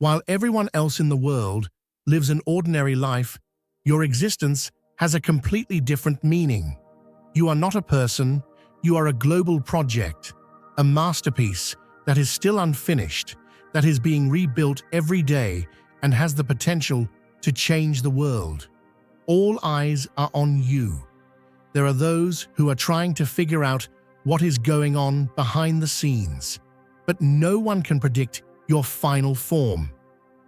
While everyone else in the world lives an ordinary life, your existence has a completely different meaning. You are not a person, you are a global project, a masterpiece that is still unfinished, that is being rebuilt every day and has the potential to change the world. All eyes are on you. There are those who are trying to figure out what is going on behind the scenes, but no one can predict your final form.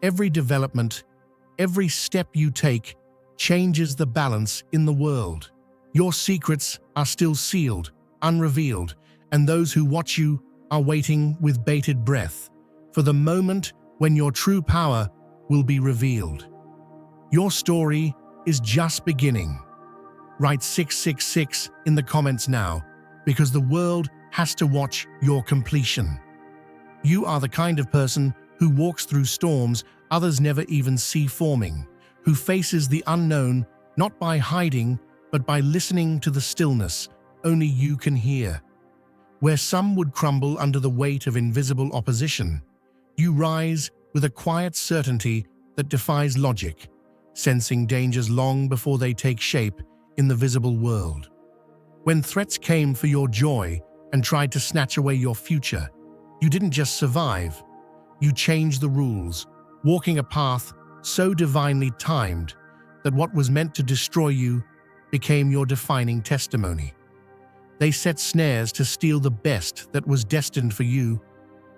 Every development, every step you take changes the balance in the world. Your secrets are still sealed, unrevealed, and those who watch you are waiting with bated breath for the moment when your true power will be revealed. Your story is just beginning. Write 666 in the comments now, because the world has to watch your completion. You are the kind of person who walks through storms others never even see forming, who faces the unknown not by hiding but by listening to the stillness only you can hear. Where some would crumble under the weight of invisible opposition, you rise with a quiet certainty that defies logic, sensing dangers long before they take shape in the visible world. When threats came for your joy and tried to snatch away your future, you didn't just survive, you changed the rules, walking a path so divinely timed that what was meant to destroy you became your defining testimony. They set snares to steal the best that was destined for you,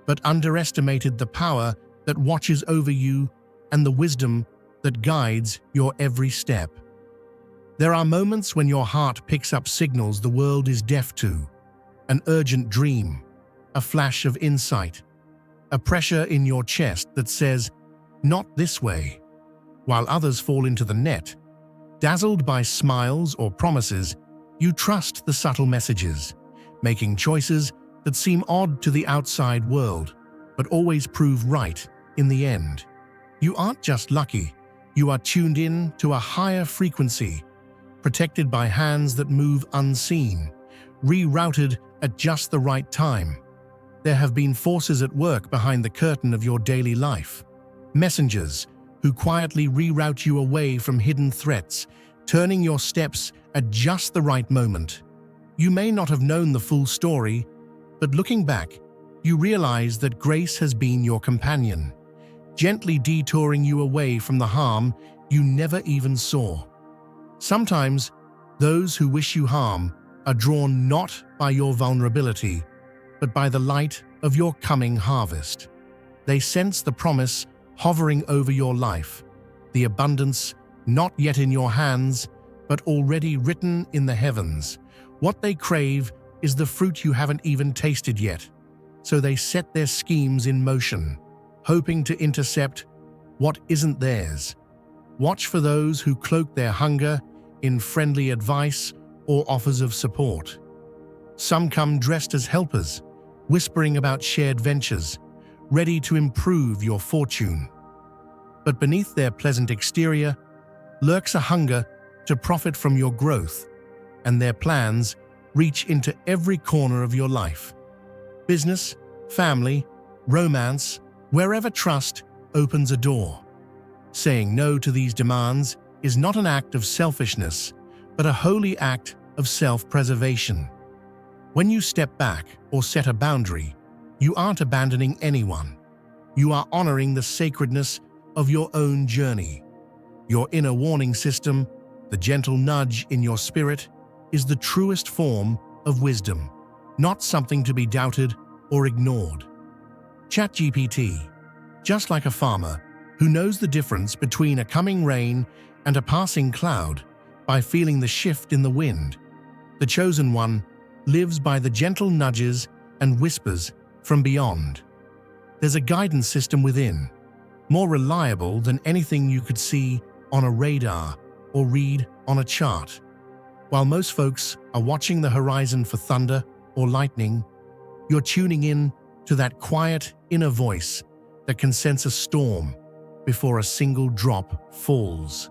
but underestimated the power that watches over you and the wisdom that guides your every step. There are moments when your heart picks up signals the world is deaf to, an urgent dream, a flash of insight, a pressure in your chest that says, "Not this way," while others fall into the net. Dazzled by smiles or promises, you trust the subtle messages, making choices that seem odd to the outside world, but always prove right in the end. You aren't just lucky, you are tuned in to a higher frequency, protected by hands that move unseen, rerouted at just the right time. There have been forces at work behind the curtain of your daily life, messengers who quietly reroute you away from hidden threats, turning your steps at just the right moment. You may not have known the full story, but looking back, you realize that grace has been your companion, gently detouring you away from the harm you never even saw. Sometimes, those who wish you harm are drawn not by your vulnerability, but by the light of your coming harvest. They sense the promise hovering over your life, the abundance not yet in your hands, but already written in the heavens. What they crave is the fruit you haven't even tasted yet, so they set their schemes in motion, hoping to intercept what isn't theirs. Watch for those who cloak their hunger in friendly advice or offers of support. Some come dressed as helpers, whispering about shared ventures, ready to improve your fortune. But beneath their pleasant exterior lurks a hunger to profit from your growth, and their plans reach into every corner of your life. Business, family, romance, wherever trust opens a door. Saying no to these demands is not an act of selfishness, but a holy act of self-preservation. When you step back or set a boundary, you aren't abandoning anyone. You are honoring the sacredness of your own journey. Your inner warning system, the gentle nudge in your spirit, is the truest form of wisdom, not something to be doubted or ignored. ChatGPT, just like a farmer who knows the difference between a coming rain and a passing cloud by feeling the shift in the wind, the chosen one lives by the gentle nudges and whispers from beyond. There's a guidance system within, more reliable than anything you could see on a radar or read on a chart. While most folks are watching the horizon for thunder or lightning, you're tuning in to that quiet inner voice that can sense a storm before a single drop falls.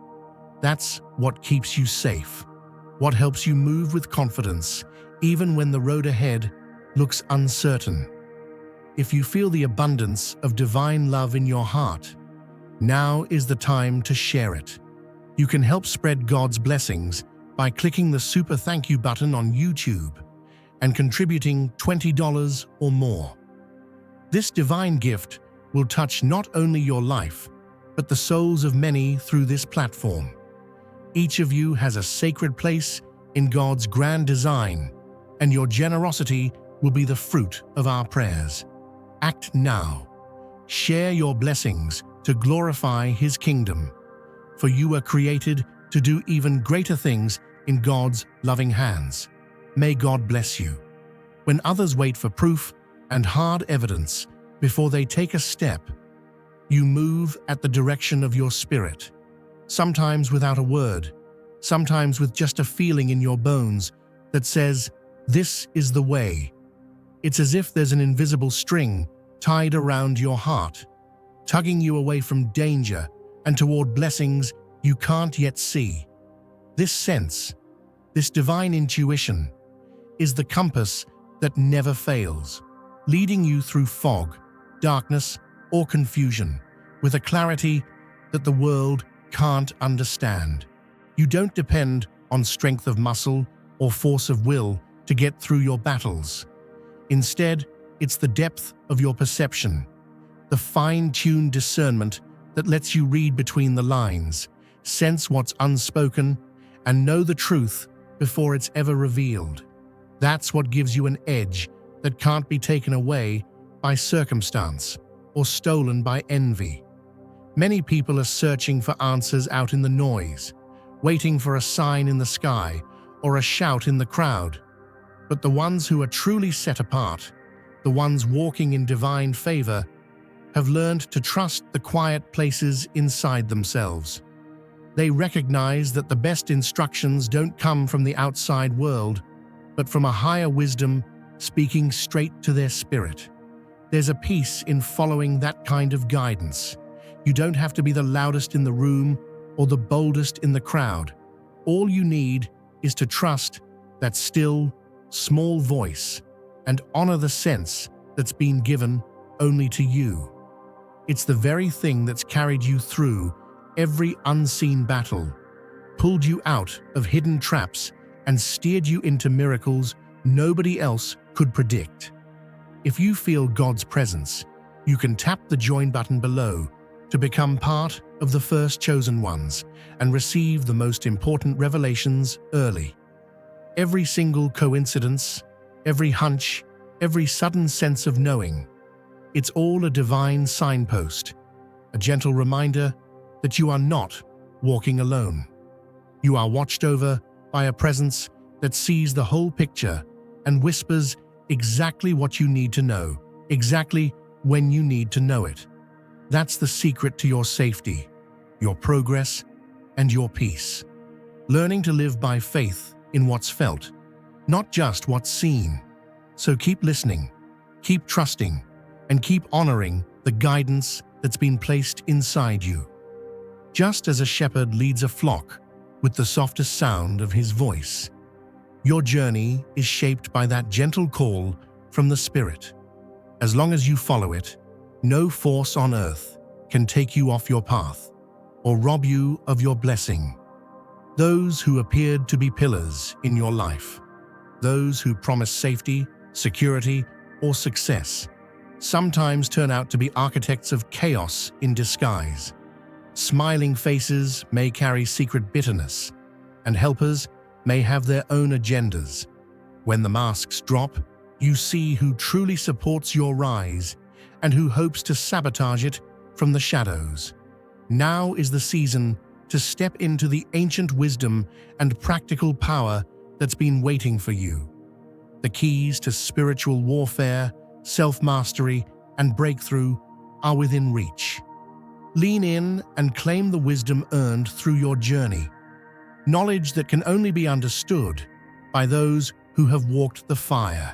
That's what keeps you safe, what helps you move with confidence even when the road ahead looks uncertain. If you feel the abundance of divine love in your heart, now is the time to share it. You can help spread God's blessings by clicking the Super Thank You button on YouTube and contributing $20 or more. This divine gift will touch not only your life, but the souls of many through this platform. Each of you has a sacred place in God's grand design, and your generosity will be the fruit of our prayers. Act now. Share your blessings to glorify His kingdom, for you were created to do even greater things in God's loving hands. May God bless you. When others wait for proof and hard evidence before they take a step, you move at the direction of your spirit, sometimes without a word, sometimes with just a feeling in your bones that says, "This is the way." It's as if there's an invisible string tied around your heart, tugging you away from danger and toward blessings you can't yet see. This sense, this divine intuition, is the compass that never fails, leading you through fog, darkness, or confusion, with a clarity that the world can't understand. You don't depend on strength of muscle or force of will to get through your battles. Instead, it's the depth of your perception, the fine-tuned discernment that lets you read between the lines, sense what's unspoken, and know the truth before it's ever revealed. That's what gives you an edge that can't be taken away by circumstance or stolen by envy. Many people are searching for answers out in the noise, waiting for a sign in the sky or a shout in the crowd. But the ones who are truly set apart, the ones walking in divine favor, have learned to trust the quiet places inside themselves. They recognize that the best instructions don't come from the outside world, but from a higher wisdom speaking straight to their spirit. There's a peace in following that kind of guidance. You don't have to be the loudest in the room or the boldest in the crowd. All you need is to trust that still, small voice and honor the sense that's been given only to you. It's the very thing that's carried you through every unseen battle, pulled you out of hidden traps, and steered you into miracles nobody else could predict. If you feel God's presence, you can tap the join button below to become part of the first chosen ones and receive the most important revelations early. Every single coincidence, every hunch, every sudden sense of knowing, it's all a divine signpost, a gentle reminder that you are not walking alone. You are watched over by a presence that sees the whole picture and whispers exactly what you need to know, exactly when you need to know it. That's the secret to your safety, your progress, and your peace. Learning to live by faith in what's felt, not just what's seen. So keep listening, keep trusting, and keep honoring the guidance that's been placed inside you. Just as a shepherd leads a flock with the softest sound of his voice, your journey is shaped by that gentle call from the Spirit. As long as you follow it, no force on earth can take you off your path or rob you of your blessing. Those who appeared to be pillars in your life, those who promise safety, security, or success, sometimes turn out to be architects of chaos in disguise. Smiling faces may carry secret bitterness, and helpers may have their own agendas. When the masks drop, you see who truly supports your rise and who hopes to sabotage it from the shadows. Now is the season to step into the ancient wisdom and practical power that's been waiting for you. The keys to spiritual warfare, self-mastery, and breakthrough are within reach. Lean in and claim the wisdom earned through your journey, knowledge that can only be understood by those who have walked the fire.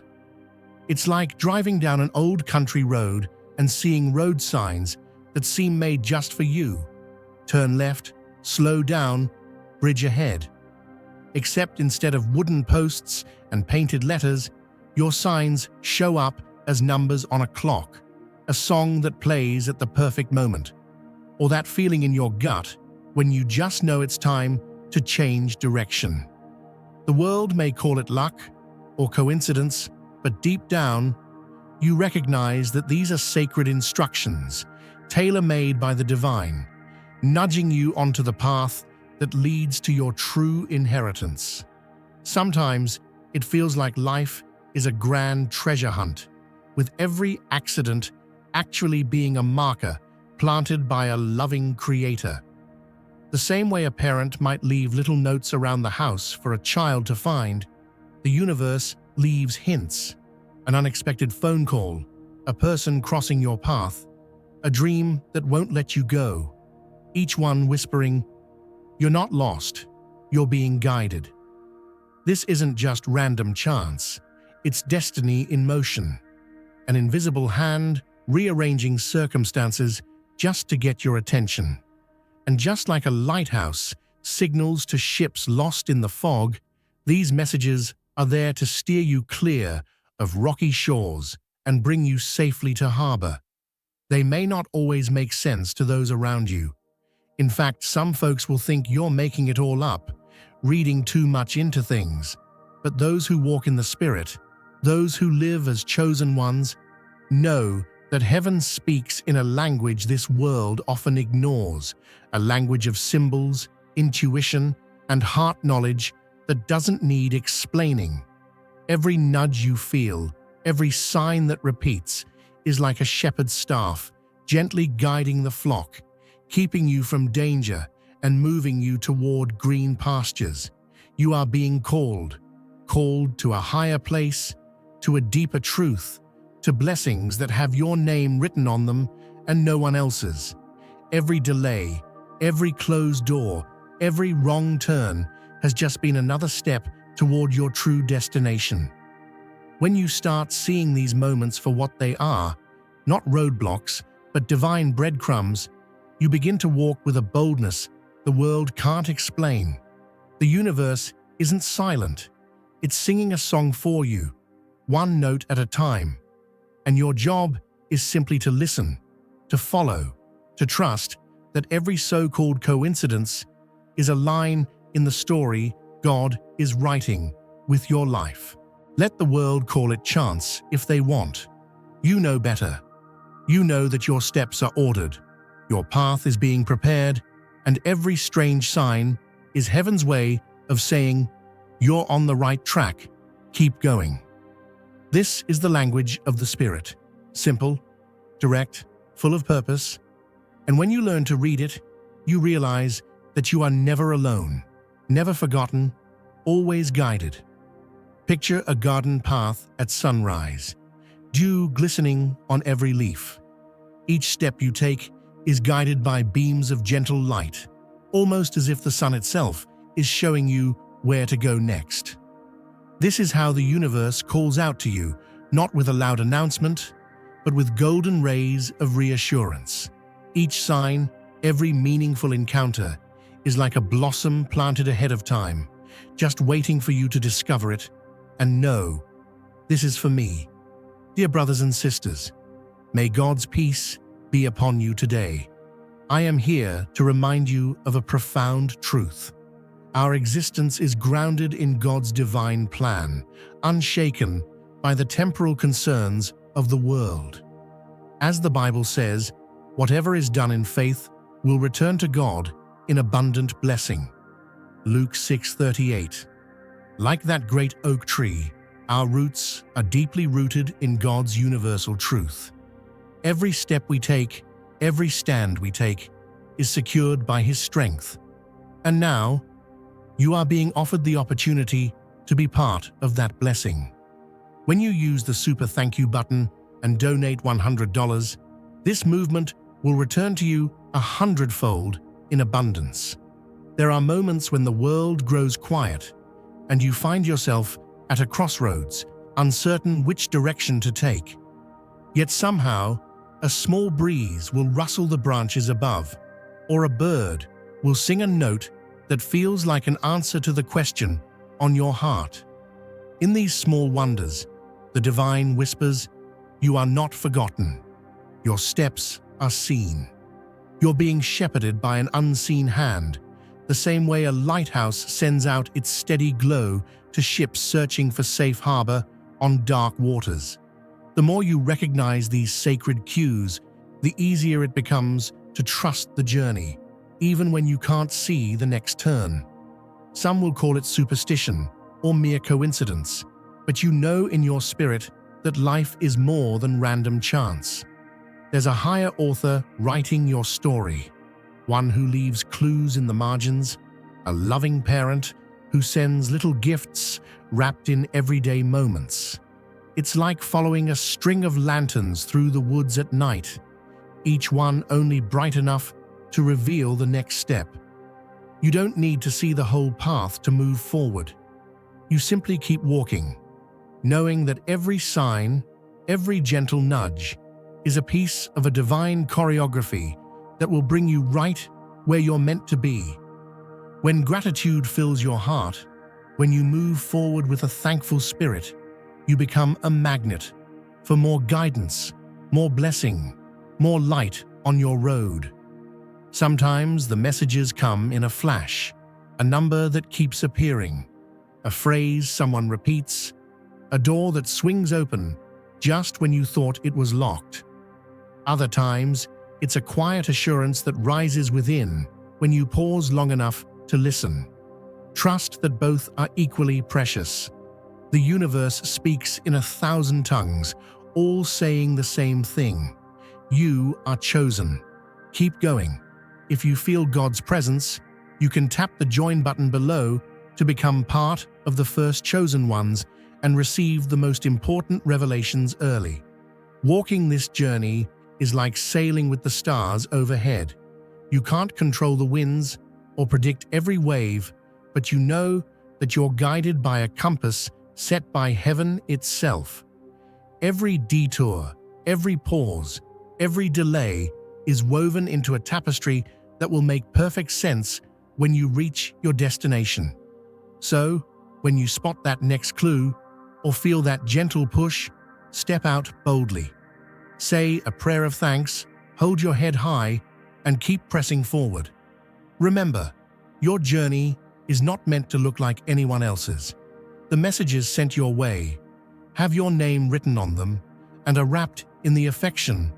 It's like driving down an old country road and seeing road signs that seem made just for you. Turn left, slow down, bridge ahead. Except instead of wooden posts and painted letters, your signs show up as numbers on a clock, a song that plays at the perfect moment, or that feeling in your gut when you just know it's time to change direction. The world may call it luck or coincidence, but deep down, you recognize that these are sacred instructions, tailor-made by the divine, nudging you onto the path that leads to your true inheritance. Sometimes it feels like life is a grand treasure hunt, with every accident actually being a marker planted by a loving creator. The same way a parent might leave little notes around the house for a child to find, the universe leaves hints. An unexpected phone call, a person crossing your path, a dream that won't let you go, each one whispering, "You're not lost, you're being guided." This isn't just random chance, it's destiny in motion, an invisible hand rearranging circumstances just to get your attention. And just like a lighthouse signals to ships lost in the fog, these messages are there to steer you clear of rocky shores and bring you safely to harbor. They may not always make sense to those around you. In fact, some folks will think you're making it all up, reading too much into things. But those who walk in the Spirit, those who live as chosen ones, know that heaven speaks in a language this world often ignores, a language of symbols, intuition, and heart knowledge that doesn't need explaining. Every nudge you feel, every sign that repeats, is like a shepherd's staff, gently guiding the flock, keeping you from danger and moving you toward green pastures. You are being called to a higher place, to a deeper truth, to blessings that have your name written on them and no one else's. Every delay, every closed door, every wrong turn has just been another step toward your true destination. When you start seeing these moments for what they are, not roadblocks, but divine breadcrumbs, you begin to walk with a boldness the world can't explain. The universe isn't silent. It's singing a song for you, one note at a time. And your job is simply to listen, to follow, to trust that every so-called coincidence is a line in the story God is writing with your life. Let the world call it chance if they want. You know better. You know that your steps are ordered, your path is being prepared, and every strange sign is heaven's way of saying, "You're on the right track, keep going." This is the language of the Spirit, simple, direct, full of purpose, and when you learn to read it, you realize that you are never alone, never forgotten, always guided. Picture a garden path at sunrise, dew glistening on every leaf. Each step you take is guided by beams of gentle light, almost as if the sun itself is showing you where to go next. This is how the universe calls out to you, not with a loud announcement, but with golden rays of reassurance. Each sign, every meaningful encounter, is like a blossom planted ahead of time, just waiting for you to discover it and know, this is for me. Dear brothers and sisters, may God's peace be upon you today. I am here to remind you of a profound truth. Our existence is grounded in God's divine plan, unshaken by the temporal concerns of the world. As the Bible says, whatever is done in faith will return to God in abundant blessing. Luke 6:38. Like that great oak tree, our roots are deeply rooted in God's universal truth. Every step we take, every stand we take, is secured by His strength. And now, you are being offered the opportunity to be part of that blessing. When you use the super thank you button and donate $100, this movement will return to you 100-fold in abundance. There are moments when the world grows quiet and you find yourself at a crossroads, uncertain which direction to take. Yet somehow, a small breeze will rustle the branches above, or a bird will sing a note that feels like an answer to the question on your heart. In these small wonders, the divine whispers, You are not forgotten. Your steps are seen. You're being shepherded by an unseen hand, the same way a lighthouse sends out its steady glow to ships searching for safe harbor on dark waters. The more you recognize these sacred cues, the easier it becomes to trust the journey, even when you can't see the next turn. Some will call it superstition or mere coincidence, but you know in your spirit that life is more than random chance. There's a higher author writing your story, one who leaves clues in the margins, a loving parent who sends little gifts wrapped in everyday moments. It's like following a string of lanterns through the woods at night, each one only bright enough to reveal the next step. You don't need to see the whole path to move forward. You simply keep walking, knowing that every sign, every gentle nudge, is a piece of a divine choreography that will bring you right where you're meant to be. When gratitude fills your heart, when you move forward with a thankful spirit, you become a magnet for more guidance, more blessing, more light on your road. Sometimes the messages come in a flash, a number that keeps appearing, a phrase someone repeats, a door that swings open just when you thought it was locked. Other times, it's a quiet assurance that rises within when you pause long enough to listen. Trust that both are equally precious. The universe speaks in 1,000 tongues, all saying the same thing. You are chosen. Keep going. If you feel God's presence, you can tap the join button below to become part of the first chosen ones and receive the most important revelations early. Walking this journey is like sailing with the stars overhead. You can't control the winds or predict every wave, but you know that you're guided by a compass set by heaven itself. Every detour, every pause, every delay is woven into a tapestry that will make perfect sense when you reach your destination. So, when you spot that next clue or feel that gentle push, step out boldly. Say a prayer of thanks, hold your head high, and keep pressing forward. Remember, your journey is not meant to look like anyone else's. The messages sent your way have your name written on them and are wrapped in the affection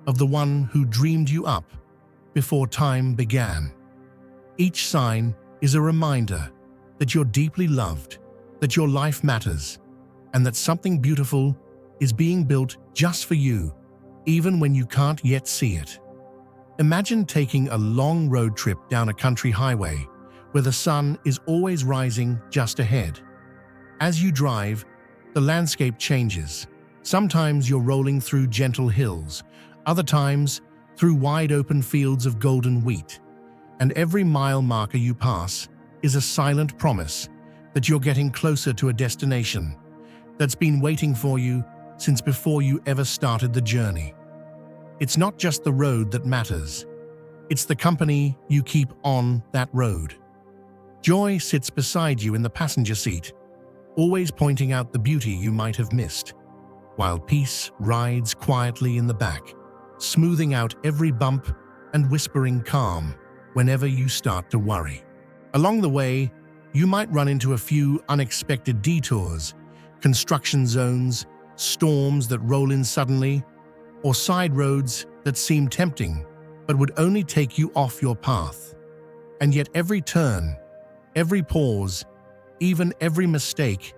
of the one who dreamed you up before time began. Each sign is a reminder that you're deeply loved, that your life matters, and that something beautiful is being built just for you, even when you can't yet see it. Imagine taking a long road trip down a country highway where the sun is always rising just ahead. As you drive, the landscape changes. Sometimes you're rolling through gentle hills, other times through wide open fields of golden wheat. And every mile marker you pass is a silent promise that you're getting closer to a destination that's been waiting for you since before you ever started the journey. It's not just the road that matters, it's the company you keep on that road. Joy sits beside you in the passenger seat, always pointing out the beauty you might have missed, while peace rides quietly in the back, smoothing out every bump and whispering calm whenever you start to worry. Along the way, you might run into a few unexpected detours, construction zones, storms that roll in suddenly, or side roads that seem tempting but would only take you off your path. And yet every turn, every pause, even every mistake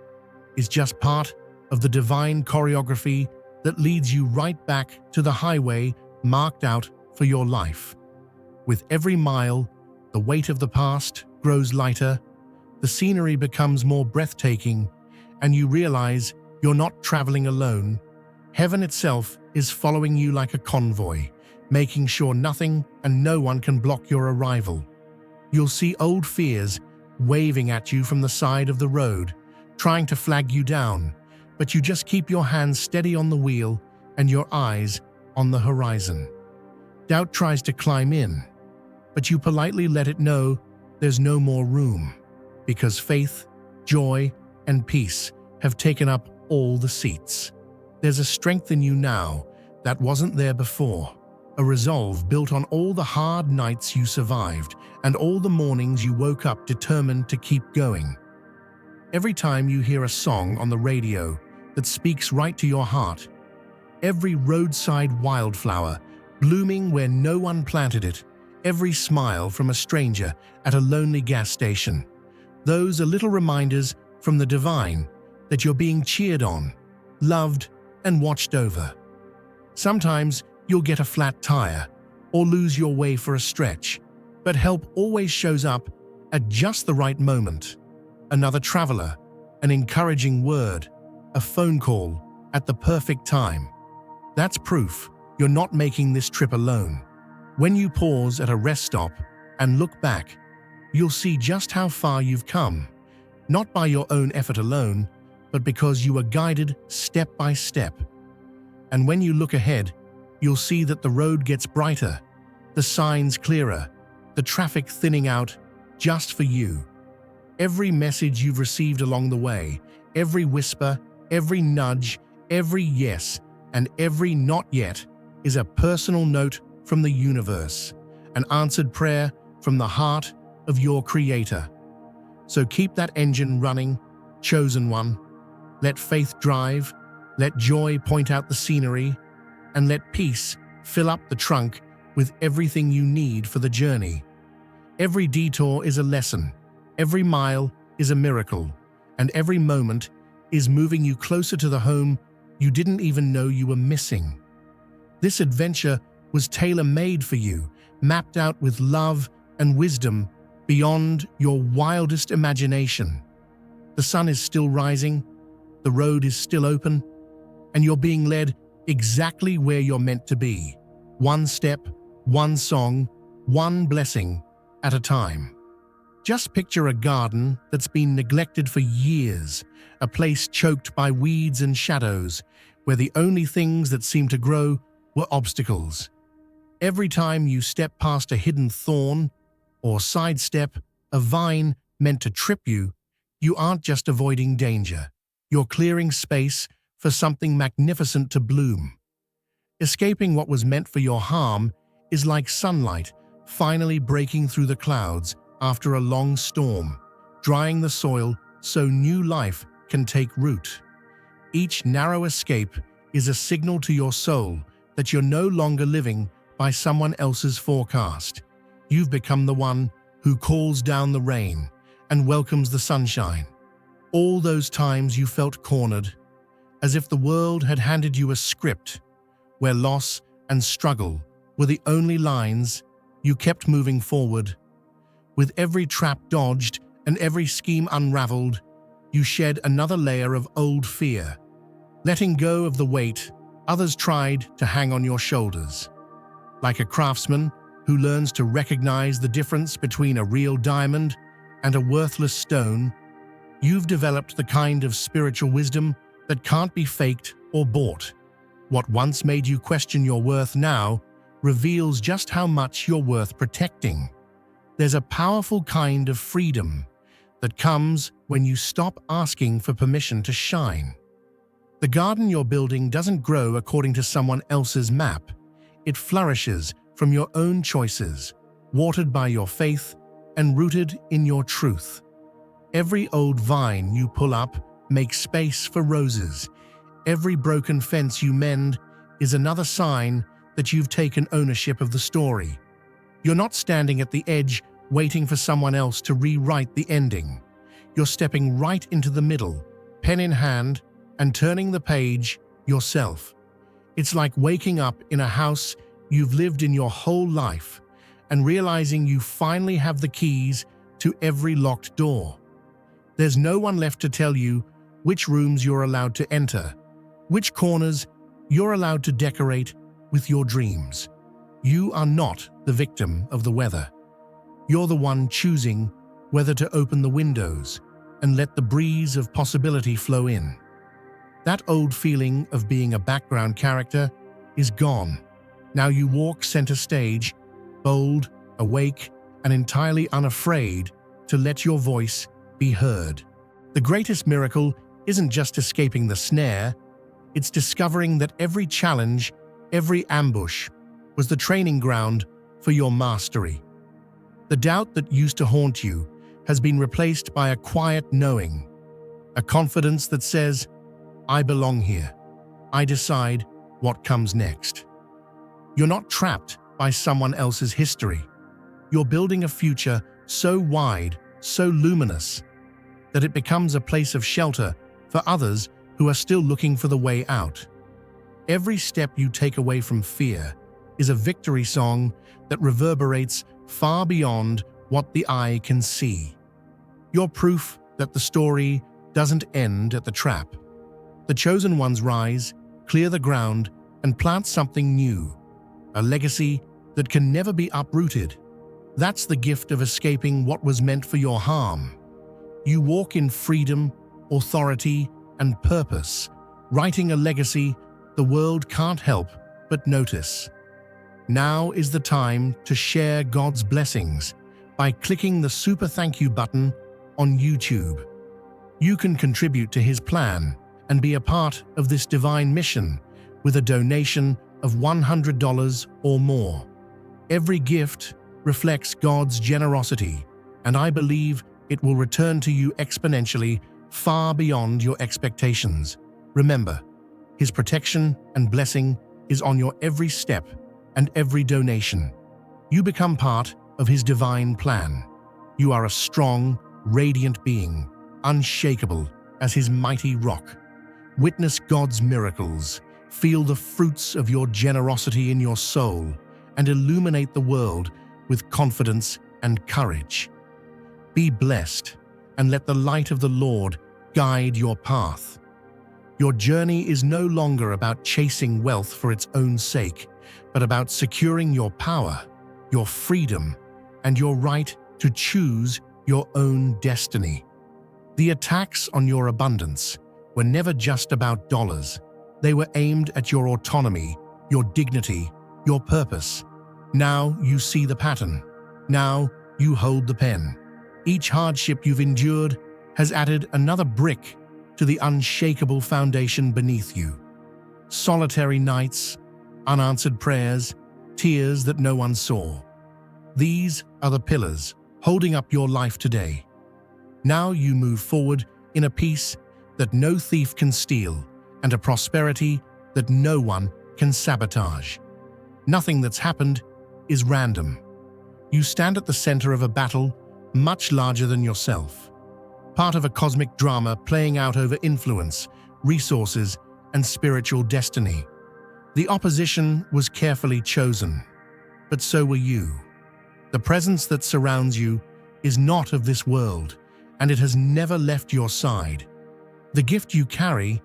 is just part of the divine choreography that leads you right back to the highway marked out for your life. With every mile, the weight of the past grows lighter, the scenery becomes more breathtaking, and you realize you're not traveling alone. Heaven itself is following you like a convoy, making sure nothing and no one can block your arrival. You'll see old fears waving at you from the side of the road, trying to flag you down, but you just keep your hands steady on the wheel and your eyes on the horizon. Doubt tries to climb in, but you politely let it know there's no more room, because faith, joy, and peace have taken up all the seats. There's a strength in you now that wasn't there before, a resolve built on all the hard nights you survived and all the mornings you woke up determined to keep going. Every time you hear a song on the radio that speaks right to your heart, every roadside wildflower blooming where no one planted it, every smile from a stranger at a lonely gas station, those are little reminders from the divine that you're being cheered on, loved, and watched over. Sometimes you'll get a flat tire or lose your way for a stretch, but help always shows up at just the right moment. Another traveler, an encouraging word, a phone call at the perfect time. That's proof you're not making this trip alone. When you pause at a rest stop and look back, you'll see just how far you've come, not by your own effort alone, but because you were guided step by step. And when you look ahead, you'll see that the road gets brighter, the signs clearer, the traffic thinning out just for you. Every message you've received along the way, every whisper, every nudge, every yes, and every not yet is a personal note from the universe, an answered prayer from the heart of your Creator. So keep that engine running, chosen one. Let faith drive, let joy point out the scenery, and let peace fill up the trunk with everything you need for the journey. Every detour is a lesson, every mile is a miracle, and every moment is moving you closer to the home you didn't even know you were missing. This adventure was tailor-made for you, mapped out with love and wisdom beyond your wildest imagination. The sun is still rising, the road is still open, and you're being led exactly where you're meant to be. One step, one song, one blessing at a time. Just picture a garden that's been neglected for years, a place choked by weeds and shadows, where the only things that seemed to grow were obstacles. Every time you step past a hidden thorn or sidestep a vine meant to trip you, you aren't just avoiding danger. You're clearing space for something magnificent to bloom. Escaping what was meant for your harm is like sunlight finally breaking through the clouds after a long storm, drying the soil so new life can take root. Each narrow escape is a signal to your soul that you're no longer living by someone else's forecast. You've become the one who calls down the rain and welcomes the sunshine. All those times you felt cornered, as if the world had handed you a script where loss and struggle were the only lines, you kept moving forward. With every trap dodged and every scheme unraveled, you shed another layer of old fear, letting go of the weight others tried to hang on your shoulders. Like a craftsman who learns to recognize the difference between a real diamond and a worthless stone, you've developed the kind of spiritual wisdom that can't be faked or bought. What once made you question your worth now reveals just how much you're worth protecting. There's a powerful kind of freedom that comes when you stop asking for permission to shine. The garden you're building doesn't grow according to someone else's map. It flourishes from your own choices, watered by your faith and rooted in your truth. Every old vine you pull up makes space for roses. Every broken fence you mend is another sign that you've taken ownership of the story. You're not standing at the edge waiting for someone else to rewrite the ending. You're stepping right into the middle, pen in hand, and turning the page yourself. It's like waking up in a house you've lived in your whole life and realizing you finally have the keys to every locked door. There's no one left to tell you which rooms you're allowed to enter, which corners you're allowed to decorate with your dreams. You are not the victim of the weather. You're the one choosing whether to open the windows and let the breeze of possibility flow in. That old feeling of being a background character is gone. Now you walk center stage, bold, awake, and entirely unafraid to let your voice be heard. The greatest miracle isn't just escaping the snare, It's discovering that every challenge, every ambush, was the training ground for your mastery. The doubt that used to haunt you has been replaced by a quiet knowing, a confidence that says, "I belong here. I decide what comes next." You're not trapped by someone else's history. You're building a future so wide, so luminous, that it becomes a place of shelter for others who are still looking for the way out. Every step you take away from fear is a victory song that reverberates far beyond what the eye can see. You're proof that the story doesn't end at the trap. The chosen ones rise, clear the ground, and plant something new, a legacy that can never be uprooted. That's the gift of escaping what was meant for your harm. You walk in freedom, authority, and purpose, writing a legacy the world can't help but notice. Now is the time to share God's blessings by clicking the super thank you button on YouTube. You can contribute to His plan and be a part of this divine mission with a donation of $100 or more. Every gift reflects God's generosity, and I believe it will return to you exponentially, far beyond your expectations. Remember, His protection and blessing is on your every step and every donation. You become part of His divine plan. You are a strong, radiant being, unshakable as His mighty rock. Witness God's miracles, feel the fruits of your generosity in your soul, and illuminate the world with confidence and courage. Be blessed, and let the light of the Lord guide your path. Your journey is no longer about chasing wealth for its own sake, but about securing your power, your freedom, and your right to choose your own destiny. The attacks on your abundance were never just about dollars. They were aimed at your autonomy, your dignity, your purpose. Now you see the pattern. Now you hold the pen. Each hardship you've endured has added another brick to the unshakable foundation beneath you. Solitary nights, unanswered prayers, tears that no one saw. These are the pillars holding up your life today. Now you move forward in a peace that no thief can steal, and a prosperity that no one can sabotage. Nothing that's happened is random. You stand at the center of a battle much larger than yourself, part of a cosmic drama playing out over influence, resources, and spiritual destiny. The opposition was carefully chosen, but so were you. The presence that surrounds you is not of this world, and it has never left your side. The gift you carry,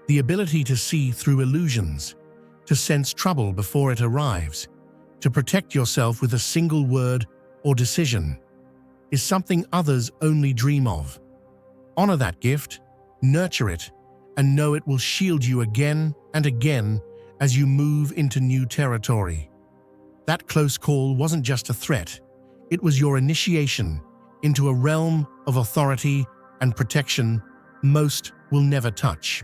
the ability to see through illusions, to sense trouble before it arrives, to protect yourself with a single word or decision, is something others only dream of. Honor that gift, nurture it, and know it will shield you again and again as you move into new territory. That close call wasn't just a threat, it was your initiation into a realm of authority and protection most will never touch.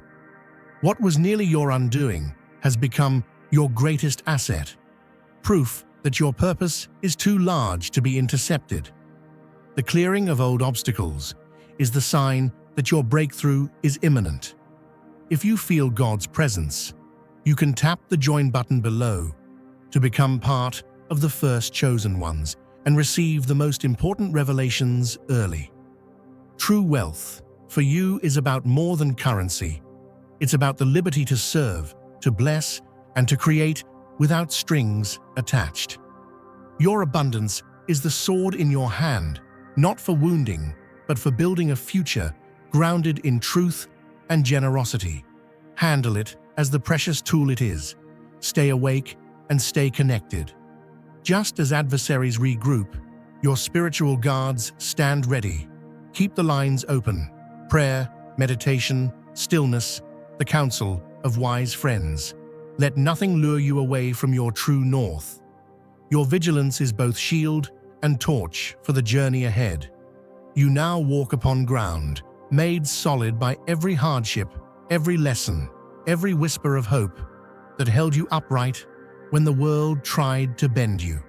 What was nearly your undoing has become your greatest asset, proof that your purpose is too large to be intercepted. The clearing of old obstacles is the sign that your breakthrough is imminent. If you feel God's presence, you can tap the join button below to become part of the first chosen ones and receive the most important revelations early. True wealth for you is about more than currency. It's about the liberty to serve, to bless, and to create without strings attached. Your abundance is the sword in your hand, not for wounding, but for building a future grounded in truth and generosity. Handle it as the precious tool it is. Stay awake and stay connected. Just as adversaries regroup, your spiritual guards stand ready. Keep the lines open. Prayer, meditation, stillness, the counsel of wise friends. Let nothing lure you away from your true north. Your vigilance is both shield and torch for the journey ahead. You now walk upon ground, made solid by every hardship, every lesson, every whisper of hope that held you upright when the world tried to bend you.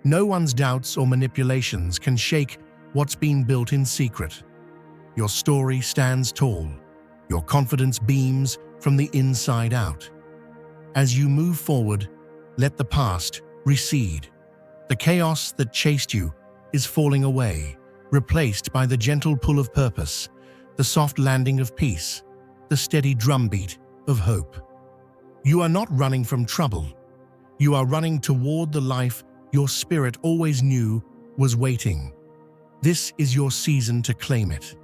No one's doubts or manipulations can shake what's been built in secret. Your story stands tall. Your confidence beams from the inside out. As you move forward, let the past recede. The chaos that chased you is falling away, replaced by the gentle pull of purpose, the soft landing of peace, the steady drumbeat of hope. You are not running from trouble. You are running toward the life your spirit always knew was waiting. This is your season to claim it.